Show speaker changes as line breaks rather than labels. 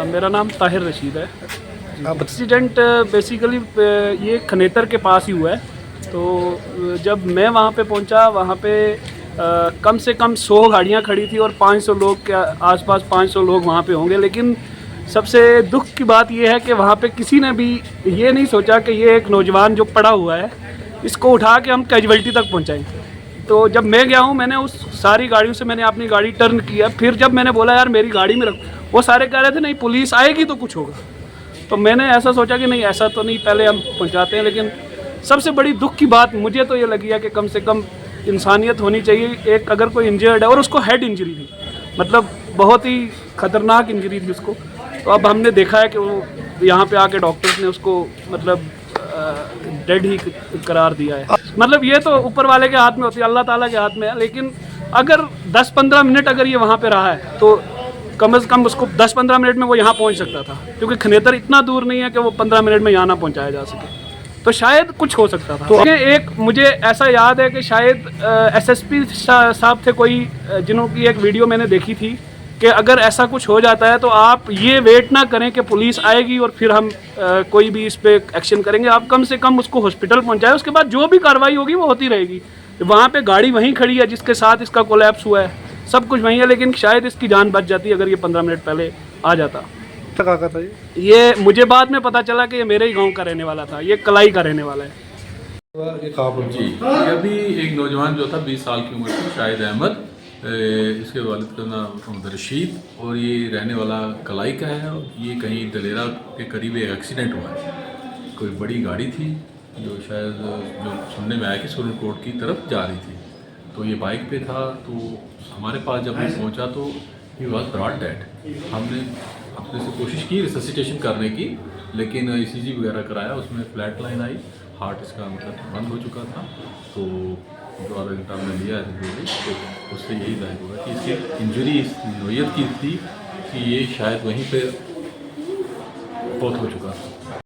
मेरा नाम ताहिर रशीद है। एक्सीडेंट बेसिकली ये खनेतर के पास ही हुआ है। तो जब मैं वहाँ पे पहुँचा, वहाँ पे कम से कम 100 गाड़ियाँ खड़ी थी और 500 लोग के आसपास 500 लोग वहाँ पे होंगे। लेकिन सबसे दुख की बात यह है कि वहाँ पे किसी ने भी ये नहीं सोचा कि ये एक नौजवान जो पड़ा हुआ है, इसको उठा के हम कैजुअल्टी तक पहुँचाएँ। तो जब मैं गया हूँ, मैंने उस सारी गाड़ियों से मैंने अपनी गाड़ी टर्न किया। फिर जब मैंने बोला यार मेरी गाड़ी में रख, वो सारे कह रहे थे नहीं पुलिस आएगी तो कुछ होगा। तो मैंने ऐसा सोचा कि नहीं ऐसा तो नहीं, पहले हम पहुंचाते हैं। लेकिन सबसे बड़ी दुख की बात मुझे तो ये लगी है कि कम से कम इंसानियत होनी चाहिए। एक अगर कोई इंजर्ड है और उसको हेड इंजरी थी, मतलब बहुत ही खतरनाक इंजरी थी उसको, तो अब हमने देखा है कि वो यहाँ पे आके डॉक्टर्स ने उसको मतलब डेड ही करार दिया है। मतलब ये तो ऊपर वाले के हाथ में होती है, अल्लाह ताला के हाथ में है। लेकिन अगर 10-15 मिनट अगर ये वहाँ पे रहा है तो कम से कम उसको 10-15 मिनट में वो यहाँ पहुँच सकता था, क्योंकि खनेतर इतना दूर नहीं है कि वो 15 मिनट में यहाँ ना पहुँचाया जा सके। तो शायद कुछ हो सकता था। तो एक मुझे ऐसा याद है कि शायद SSP साहब थे कोई, जिन्हों की एक वीडियो मैंने देखी थी कि अगर ऐसा कुछ हो जाता है तो आप ये वेट ना करें कि पुलिस आएगी और फिर हम कोई भी इस पर एक्शन करेंगे। आप कम से कम उसको हॉस्पिटल पहुंचाएं, उसके बाद जो भी कार्रवाई होगी वो होती रहेगी। वहाँ पे गाड़ी वहीं खड़ी है जिसके साथ इसका कोलैप्स हुआ है, सब कुछ वहीं है। लेकिन शायद इसकी जान बच जाती अगर ये 15 मिनट पहले आ जाता।
था
ये मुझे बाद में पता चला कि ये मेरे ही गाँव का रहने वाला था, ये कलाई का रहने वाला है।
जी, ये अभी एक नौजवान जो था 20 साल की उम्र की, शाहिद अहमद, इसके वालिद का नाम मोहम्मद रशीद, और ये रहने वाला कलाई का है। और ये कहीं दलेरा के करीब एक एक्सीडेंट हुआ है। कोई बड़ी गाड़ी थी जो शायद जो सुनने में आया कि सुरनकोट की तरफ जा रही थी, तो ये बाइक पे था। तो हमारे पास जब मैं पहुंचा तो ये वॉज ब्रॉट डेड। हमने अपने से कोशिश की रिससिटेशन करने की, लेकिन ECG वगैरह कराया, उसमें फ्लैट लाइन आई, हार्ट इसका मतलब बंद हो चुका था। तो जो आधा घंटा हमने लिया है तो उससे यही जाहिर हुआ कि इसकी इंजरी इस नोयत की थी कि ये शायद वहीं पे बहुत हो चुका था।